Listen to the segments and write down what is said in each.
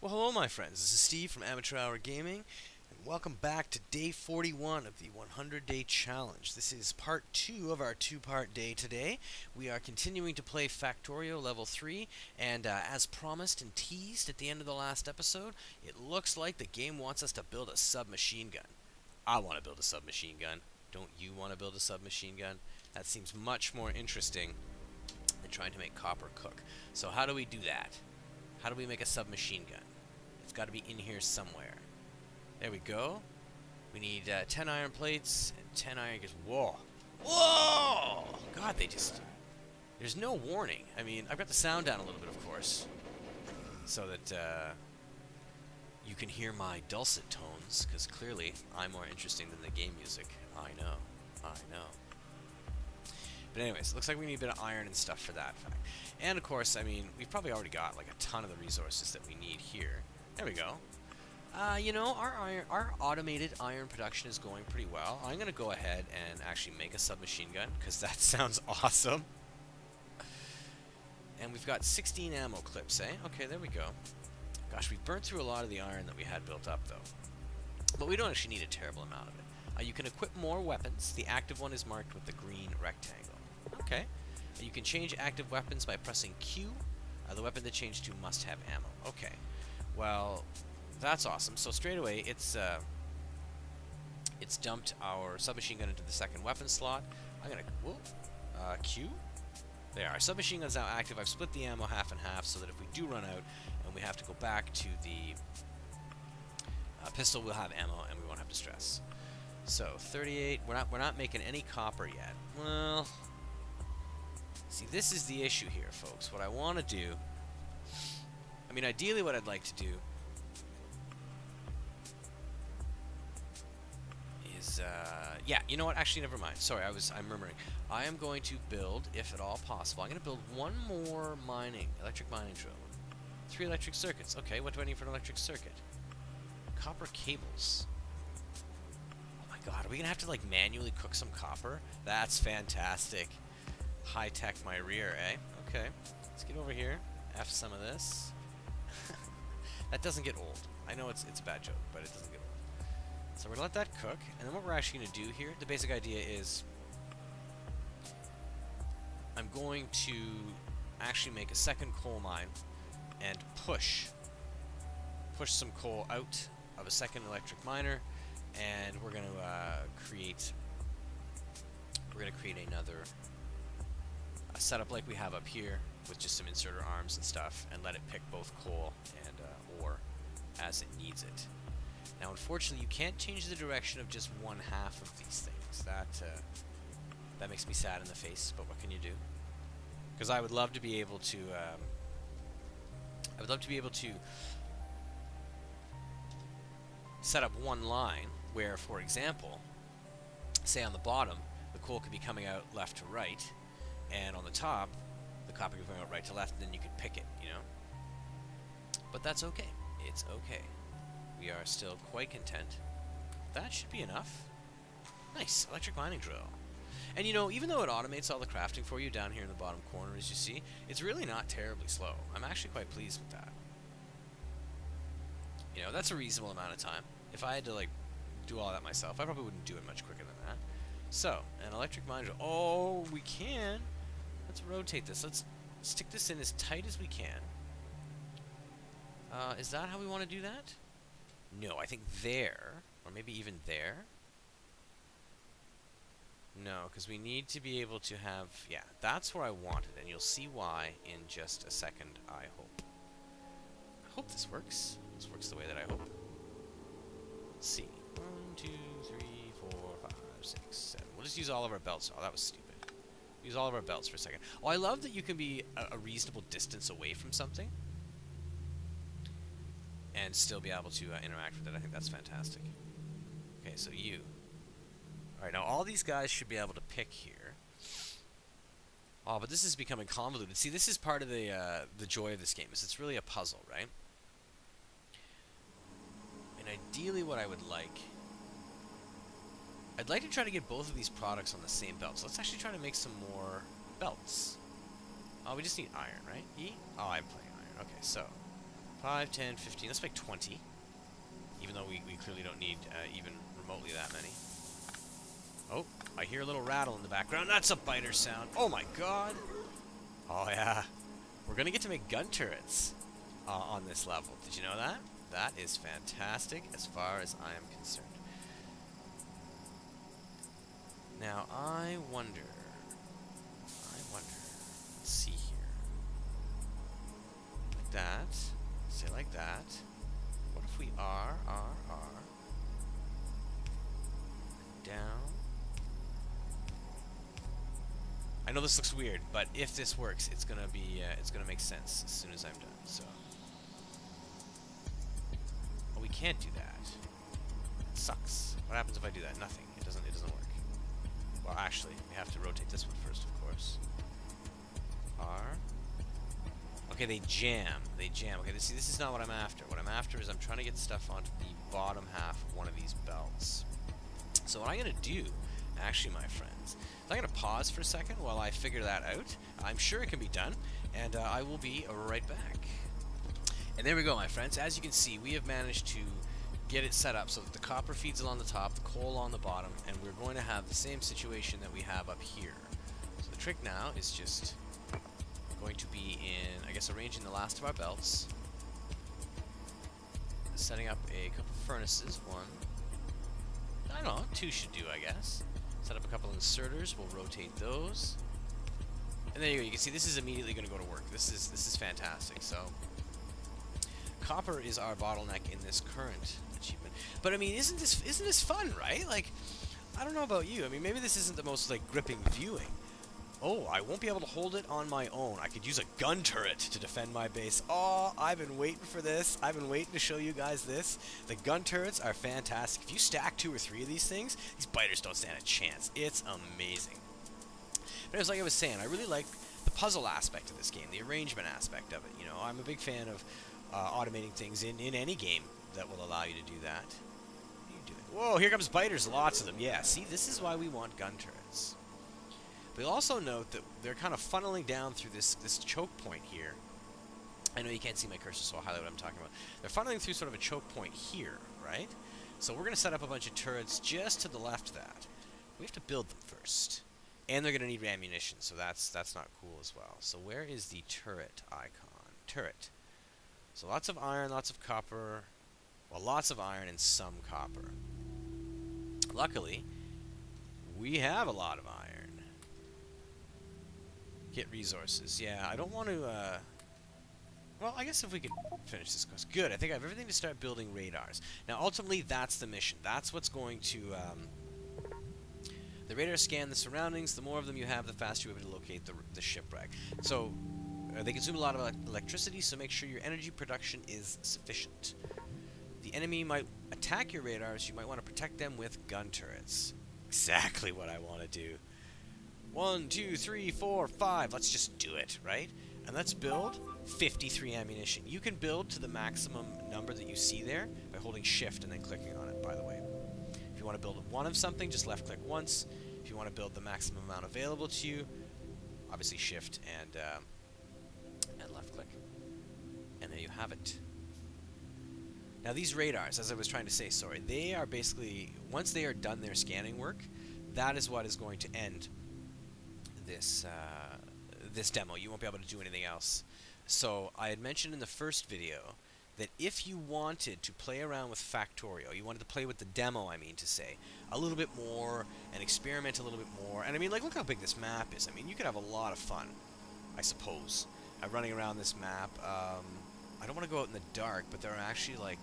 Well, hello, my friends. This is Steve from Amateur Hour Gaming, and welcome back to day 41 of the 100-day challenge. This is part 2 of our two-part day today. We are continuing to play Factorio level 3, and as promised and teased at the end of the last episode, it looks like the game wants us to build a submachine gun. I want to build a submachine gun. Don't you want to build a submachine gun? That seems much more interesting than trying to make copper cook. So how do we do that? How do we make a submachine gun? It's got to be in here somewhere. There we go. We need 10 iron plates and 10 iron gears. Whoa. Whoa! God, they just... There's no warning. I mean, I've got the sound down a little bit, of course, so that you can hear my dulcet tones, because clearly I'm more interesting than the game music. I know. I know. But anyways, looks like we need a bit of iron and stuff for that fact. And of course, I mean, we've probably already got like a ton of the resources that we need here. There we go. You know, our automated iron production is going pretty well. I'm going to go ahead and actually make a submachine gun, because that sounds awesome. And we've got 16 ammo clips, eh? Okay, there we go. Gosh, we've burnt through a lot of the iron that we had built up, though. But we don't actually need a terrible amount of it. You can equip more weapons. The active one is marked with the green rectangle. Okay. You can change active weapons by pressing Q. The weapon to change to must have ammo. Okay. Well, that's awesome. So straight away, it's dumped our submachine gun into the second weapon slot. I'm gonna Q. There, our submachine gun's now active. I've split the ammo half and half so that if we do run out and we have to go back to the pistol, we'll have ammo and we won't have to stress. So 38. We're not making any copper yet. Well. See, this is the issue here, folks. What I want to do... I mean, ideally what I'd like to do is... yeah, you know what? Actually, never mind. Sorry, I'm murmuring. I am going to build, if at all possible, I'm going to build one more electric mining drill. 3 electric circuits. Okay, what do I need for an electric circuit? Copper cables. Oh my god, are we going to have to, like, manually cook some copper? That's fantastic. High-tech my rear, eh? Okay. Let's get over here. F some of this. That doesn't get old. I know it's a bad joke, but it doesn't get old. So we're going to let that cook. And then what we're actually going to do here, the basic idea is I'm going to actually make a second coal mine and push some coal out of a second electric miner, and we're going to create another setup like we have up here with just some inserter arms and stuff, and let it pick both coal and ore as it needs it. Now, unfortunately, you can't change the direction of just one half of these things. That makes me sad in the face, but what can you do? Because I would love to be able to set up one line where, for example, say on the bottom, the coal could be coming out left to right, and on the top, the copper could be going out right to left, and then you could pick it, you know? But that's okay. It's okay. We are still quite content. That should be enough. Nice. Electric mining drill. And you know, even though it automates all the crafting for you down here in the bottom corner, as you see, it's really not terribly slow. I'm actually quite pleased with that. You know, that's a reasonable amount of time. If I had to, like, do all that myself, I probably wouldn't do it much quicker than that. So, an electric miner drill. Oh, we can. Let's rotate this. Let's stick this in as tight as we can. Is that how we want to do that? No, I think there, or maybe even there. No, because we need to be able to have... Yeah, that's where I want it, and you'll see why in just a second, I hope. I hope this works. This works the way that I hope. Let's see. 1, 2, 3, 4, 5, 6, 7. We'll just use all of our belts. Oh, that was stupid. Use all of our belts for a second. Oh, I love that you can be a reasonable distance away from something and still be able to interact with it. I think that's fantastic. Okay, so you. Alright, now all these guys should be able to pick here. Oh, but this is becoming convoluted. See, this is part of the joy of this game, is it's really a puzzle, right? And ideally what I would like... I'd like to try to get both of these products on the same belt. So let's actually try to make some more belts. Oh, we just need iron, right? E? Oh, I'm playing iron. Okay, so 5, 10, 15. Let's make 20. Even though we clearly don't need even remotely that many. Oh, I hear a little rattle in the background. That's a biter sound. Oh my god. Oh yeah. We're going to get to make gun turrets on this level. Did you know that? That is fantastic as far as I am concerned. Now, I wonder. Let's see here. Like that. Say like that. What if we R, down. I know this looks weird, but if this works, it's gonna make sense as soon as I'm done. So, oh, we can't do that. It sucks. What happens if I do that? Nothing. It doesn't work. Well, actually, we have to rotate this one first, of course. R. Okay, they jam. Okay, this is not what I'm after. What I'm after is I'm trying to get stuff onto the bottom half of one of these belts. So what I'm going to do, actually, my friends, is I'm going to pause for a second while I figure that out. I'm sure it can be done, and I will be right back. And there we go, my friends. As you can see, we have managed to get it set up so that the copper feeds along the top, the coal on the bottom, and we're going to have the same situation that we have up here. So the trick now is just going to be in, I guess, arranging the last of our belts, setting up a couple furnaces. One, I don't know, 2 should do, I guess. Set up a couple inserters. We'll rotate those, and there you go. You can see this is immediately going to go to work. This is fantastic. So copper is our bottleneck in this current achievement. But I mean, isn't this fun, right? Like, I don't know about you. I mean, maybe this isn't the most like gripping viewing. Oh, I won't be able to hold it on my own. I could use a gun turret to defend my base. Oh, I've been waiting for this. I've been waiting to show you guys this. The gun turrets are fantastic. If you stack 2 or 3 of these things, these biters don't stand a chance. It's amazing. But as like I was saying, I really like the puzzle aspect of this game, the arrangement aspect of it. You know, I'm a big fan of automating things in any game that will allow you to do that. What are you doing? Whoa, here comes biters. Lots of them. Yeah, see, this is why we want gun turrets. But you'll also note that they're kind of funneling down through this choke point here. I know you can't see my cursor, so I'll highlight what I'm talking about. They're funneling through sort of a choke point here, right? So we're going to set up a bunch of turrets just to the left of that. We have to build them first. And they're going to need ammunition, so that's not cool as well. So where is the turret icon? Turret. So lots of iron, lots of copper. Well, lots of iron and some copper. Luckily, we have a lot of iron. Get resources. Yeah, I don't want to, well, I guess if we could finish this quest. Good, I think I have everything to start building radars. Now, ultimately, that's the mission. That's what's going to, the radars scan the surroundings. The more of them you have, the faster you're able to locate the shipwreck. So, they consume a lot of electricity, so make sure your energy production is sufficient. The enemy might attack your radars. You might want to protect them with gun turrets. Exactly what I want to do. 1, 2, 3, 4, 5. Let's just do it, right? And let's build 53 ammunition. You can build to the maximum number that you see there by holding shift and then clicking on it, by the way. If you want to build 1 of something, just left click once. If you want to build the maximum amount available to you, obviously shift and left click. And there you have it. Now these radars, as I was trying to say, sorry, they are basically, once they are done their scanning work, that is what is going to end this demo. You won't be able to do anything else. So I had mentioned in the first video that if you wanted to play around with Factorio, you wanted to play with the demo, I mean to say, a little bit more and experiment a little bit more. And I mean, like, look how big this map is. I mean, you could have a lot of fun, I suppose, running around this map. I don't want to go out in the dark, but there are actually like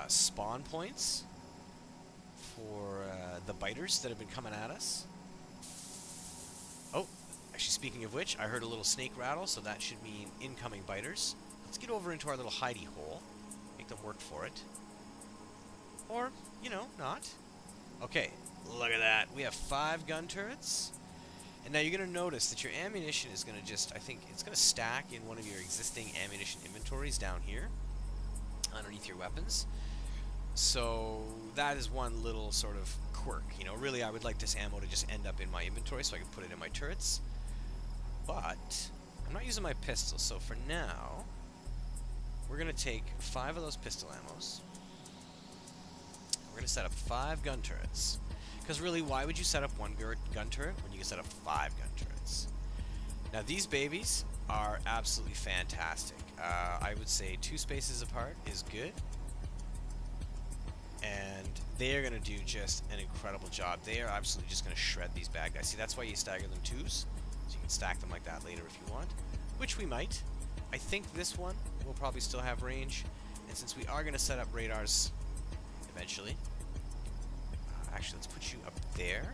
spawn points for the biters that have been coming at us. Oh, actually, speaking of which, I heard a little snake rattle, so that should mean incoming biters. Let's get over into our little hidey hole. Make them work for it. Or, you know, not. Okay, look at that. We have 5 gun turrets. And now you're going to notice that your ammunition is going to just, I think, it's going to stack in one of your existing ammunition inventories down here, underneath your weapons. So that is one little sort of quirk. You know, really I would like this ammo to just end up in my inventory so I can put it in my turrets. But I'm not using my pistol, so for now, we're going to take 5 of those pistol ammos. We're going to set up 5 gun turrets. Because really, why would you set up 1 gun turret when you can set up 5 gun turrets? Now, these babies are absolutely fantastic. I would say 2 spaces apart is good. And they are going to do just an incredible job. They are absolutely just going to shred these bad guys. See, that's why you stagger them 2s. So you can stack them like that later if you want. Which we might. I think this one will probably still have range. And since we are going to set up radars eventually... actually, let's put you up there.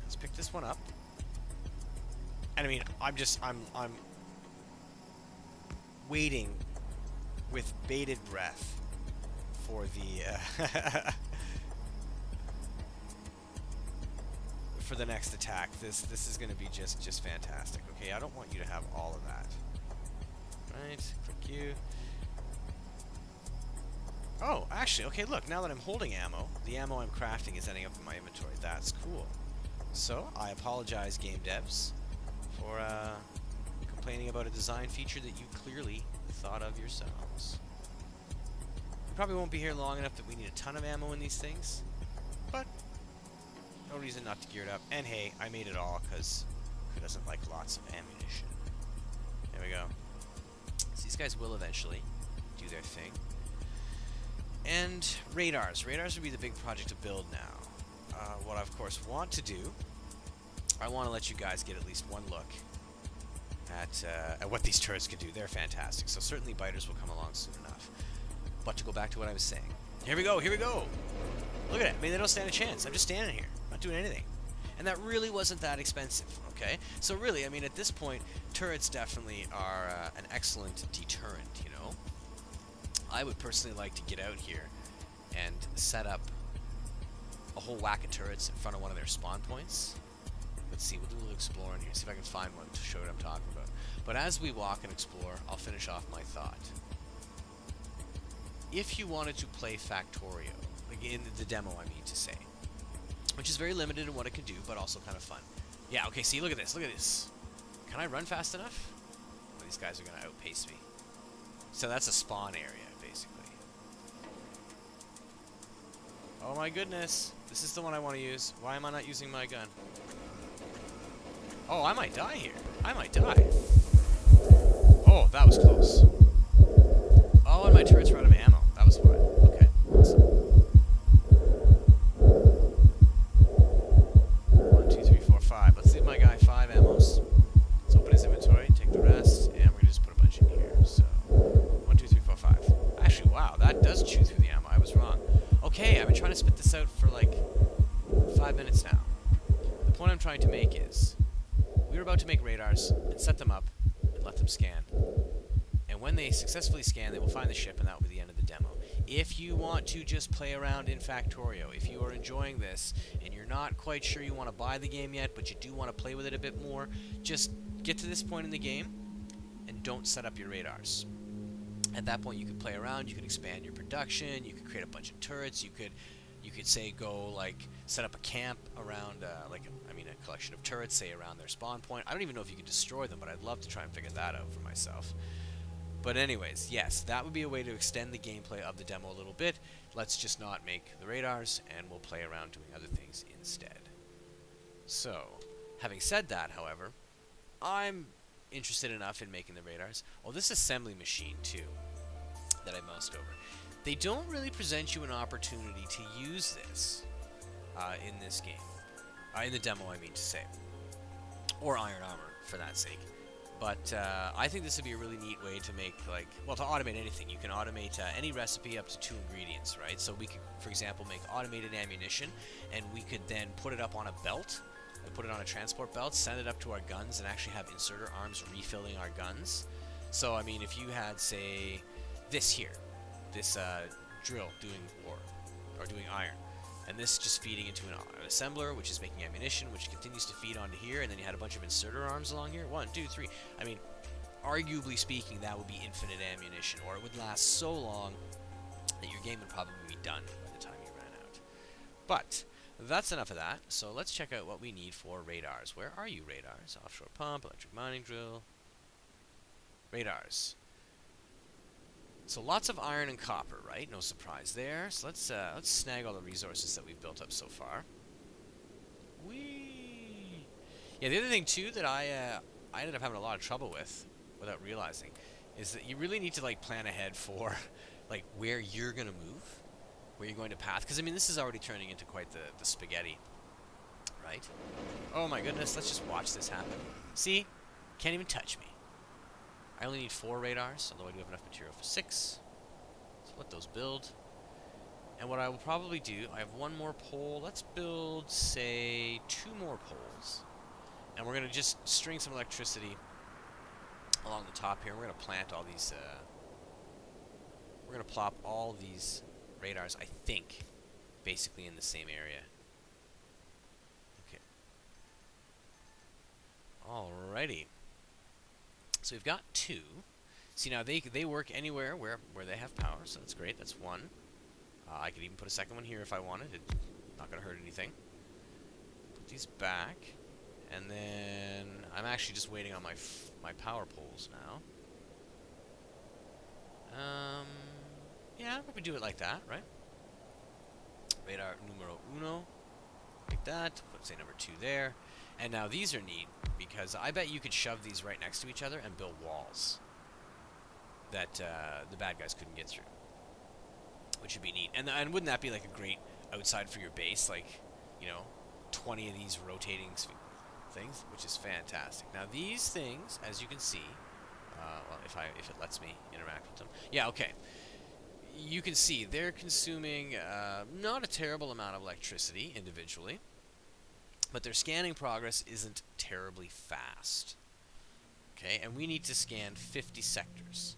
Let's pick this one up. And I mean, I'm waiting with bated breath for the for the next attack. This is going to be just fantastic. Okay, I don't want you to have all of that. Right, click you. Oh, actually, okay, look, now that I'm holding ammo, the ammo I'm crafting is ending up in my inventory. That's cool. So, I apologize, game devs, for complaining about a design feature that you clearly thought of yourselves. We probably won't be here long enough that we need a ton of ammo in these things, but no reason not to gear it up. And hey, I made it all, because who doesn't like lots of ammunition? There we go. So these guys will eventually do their thing. And radars. Radars would be the big project to build now. What I, of course, want to do, I want to let you guys get at least one look at what these turrets can do. They're fantastic. So certainly biters will come along soon enough. But to go back to what I was saying. Here we go, here we go! Look at it. I mean, they don't stand a chance. I'm just standing here, not doing anything. And that really wasn't that expensive, okay? So really, I mean, at this point, turrets definitely are an excellent deterrent, you know? I would personally like to get out here and set up a whole whack of turrets in front of one of their spawn points. Let's see, we'll do a little exploring here, see if I can find one to show what I'm talking about. But as we walk and explore, I'll finish off my thought. If you wanted to play Factorio, like in the demo I mean to say, which is very limited in what it can do, but also kind of fun. Yeah, okay, see, look at this, look at this. Can I run fast enough? Well, these guys are going to outpace me. So that's a spawn area, basically. Oh my goodness. This is the one I want to use. Why am I not using my gun? Oh, I might die here. I might die. Oh, that was close. Oh, and my turrets were out of ammo. That was fine. Okay. Awesome. 1, 2, 3, 4, 5. Let's leave my guy 5 ammos. Let's open his inventory, take the rest, and we're going to just put a bunch in here. So, 1, 2, 3, 4, 5. Actually, wow, that does chew through the ammo. I was wrong. Okay, I've been trying to spit this out for like 5 minutes now. The point I'm trying to make is, we were about to make radars and set them up and let them scan. And when they successfully scan, they will find the ship, and that will be the end of the demo. If you want to just play around in Factorio, if you are enjoying this and you're not quite sure you want to buy the game yet, but you do want to play with it a bit more, just get to this point in the game and don't set up your radars. At that point, you could play around, you could expand your production, you could create a bunch of turrets, you could say go like set up a camp around a collection of turrets, say around their spawn point. I don't even know if you could destroy them, but I'd love to try and figure that out for myself. But anyways, yes, that would be a way to extend the gameplay of the demo a little bit. Let's just not make the radars, and we'll play around doing other things instead. So, having said that, however, I'm interested enough in making the radars. Oh, this assembly machine, too, that I moused over. They don't really present you an opportunity to use this in this game. In the demo, I mean to say. Or Iron Armor, for that sake. But I think this would be a really neat way to make, like, well, to automate anything. You can automate any recipe up to 2 ingredients, right? So we could, for example, make automated ammunition, and we could then put it up on a belt, and put it on a transport belt, send it up to our guns, and actually have inserter arms refilling our guns. So, I mean, if you had, say, this here, this drill doing ore, or doing iron, and this just feeding into an assembler, which is making ammunition, which continues to feed onto here, and then you had a bunch of inserter arms along here. 1, 2, 3. I mean, arguably speaking, that would be infinite ammunition, or it would last so long that your game would probably be done by the time you ran out. But that's enough of that, so let's check out what we need for radars. Where are you, radars? Offshore pump, electric mining drill. Radars. So lots of iron and copper, right? No surprise there. So let's snag all the resources that we've built up so far. Whee! Yeah, the other thing too that I ended up having a lot of trouble with, without realizing, is that you really need to like plan ahead for like where you're gonna move, where you're going to path. Because I mean, this is already turning into quite the spaghetti, right? Oh my goodness, let's just watch this happen. See? Can't even touch me. I only need 4 radars, although I do have enough material for 6. So let those build. And what I will probably do, I have 1 more pole. Let's build, say, 2 more poles. And we're going to just string some electricity along the top here. We're going to plant all these, we're going to plop all these radars, I think, basically in the same area. Okay. Alrighty. So we've got 2. See, now they work anywhere where they have power, so that's great. That's 1. I could even put a second one here if I wanted. It's not going to hurt anything. Put these back, and then I'm actually just waiting on my power poles now. Yeah, we do it like that, right? Radar numero uno, like that. Put say number 2 there, and now these are neat because I bet you could shove these right next to each other and build walls that the bad guys couldn't get through, which would be neat. And wouldn't that be like a great outside for your base, like, you know, 20 of these rotating things, which is fantastic. Now these things, as you can see, well, if it lets me interact with them, yeah, okay. You can see they're consuming not a terrible amount of electricity individually, but their scanning progress isn't terribly fast. Okay, and we need to scan 50 sectors.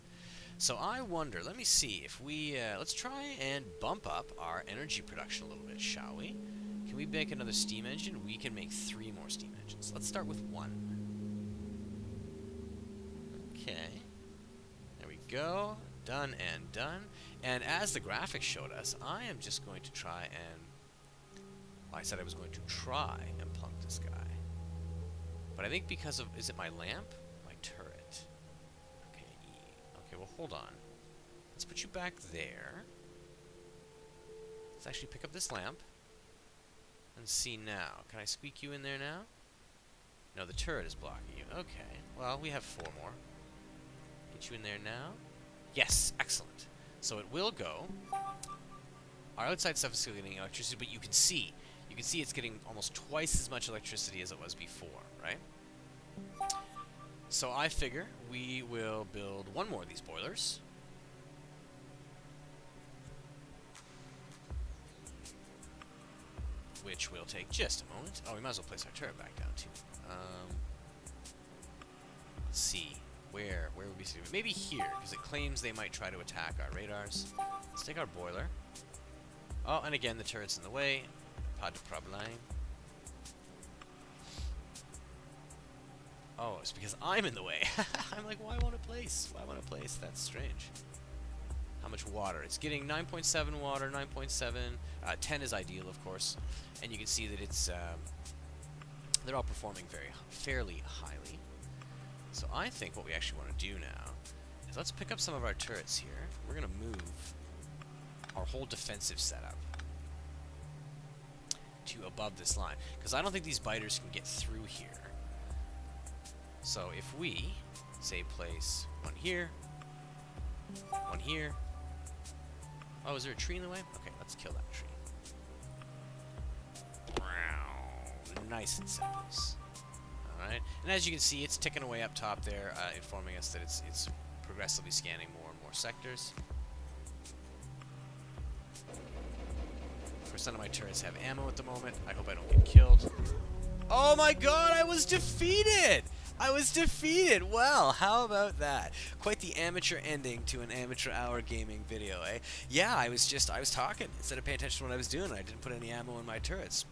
So I wonder, let me see if we, let's try and bump up our energy production a little bit, shall we? Can we make another steam engine? We can make 3 more steam engines. Let's start with 1. Okay. There we go. Done and done. And as the graphics showed us, I am just going to try and... Well, I said I was going to try and plunk this guy. But I think because of... Is it my lamp? My turret. Okay, okay, well, hold on. Let's put you back there. Let's actually pick up this lamp. And see now. Can I squeak you in there now? No, the turret is blocking you. Okay. Well, we have 4 more. Get you in there now. Yes, excellent. So it will go. Our outside stuff is still getting electricity, but you can see it's getting almost twice as much electricity as it was before, right? So I figure we will build 1 more of these boilers. Which will take just a moment. Oh, we might as well place our turret back down too. Let's see. Where would we see it? Maybe here, because it claims they might try to attack our radars. Let's take our boiler. Oh, and again, the turret's in the way. Pas de problème. Oh, it's because I'm in the way. I'm like, why won't it place? Why won't it place? That's strange. How much water? It's getting 9.7 water, 9.7. 10 is ideal, of course. And you can see that it's they're all performing fairly highly. So I think what we actually want to do now is let's pick up some of our turrets here. We're going to move our whole defensive setup to above this line, because I don't think these biters can get through here. So if we, say, place 1 here, 1 here. Oh, is there a tree in the way? Okay, let's kill that tree. Nice and simple. Alright, and as you can see, it's ticking away up top there, informing us that it's progressively scanning more and more sectors. Of course, none of my turrets have ammo at the moment. I hope I don't get killed. Oh my god, I was defeated! I was defeated! Well, how about that? Quite the amateur ending to an amateur hour gaming video, eh? Yeah, I was talking. Instead of paying attention to what I was doing, I didn't put any ammo in my turrets.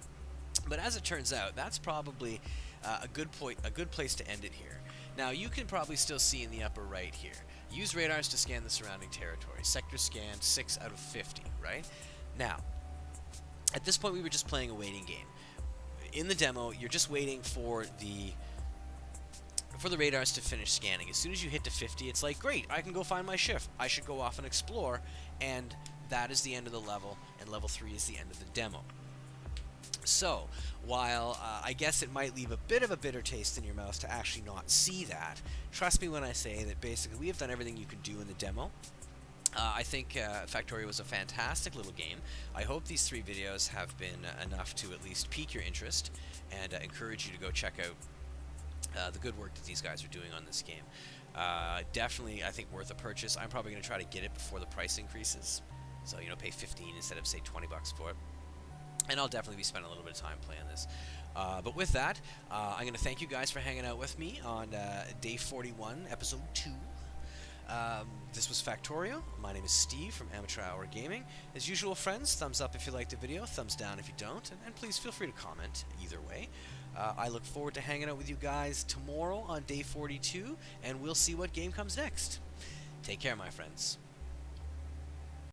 But as it turns out, that's probably a good place to end it here. Now, you can probably still see in the upper right here. Use radars to scan the surrounding territory. Sector scanned 6 out of 50, right? Now, at this point, we were just playing a waiting game. In the demo, you're just waiting for for the radars to finish scanning. As soon as you hit to 50, it's like, great, I can go find my ship. I should go off and explore, and that is the end of the level, and level 3 is the end of the demo. So, while I guess it might leave a bit of a bitter taste in your mouth to actually not see that, trust me when I say that basically we have done everything you can do in the demo. I think Factorio was a fantastic little game. I hope these 3 videos have been enough to at least pique your interest and encourage you to go check out the good work that these guys are doing on this game. Definitely, I think, worth a purchase. I'm probably going to try to get it before the price increases. So, you know, pay 15 instead of, say, 20 bucks for it. And I'll definitely be spending a little bit of time playing this. But with that, I'm going to thank you guys for hanging out with me on Day 41, Episode 2. This was Factorio. My name is Steve from Amateur Hour Gaming. As usual, friends, thumbs up if you liked the video, thumbs down if you don't, and please feel free to comment either way. I look forward to hanging out with you guys tomorrow on Day 42, and we'll see what game comes next. Take care, my friends.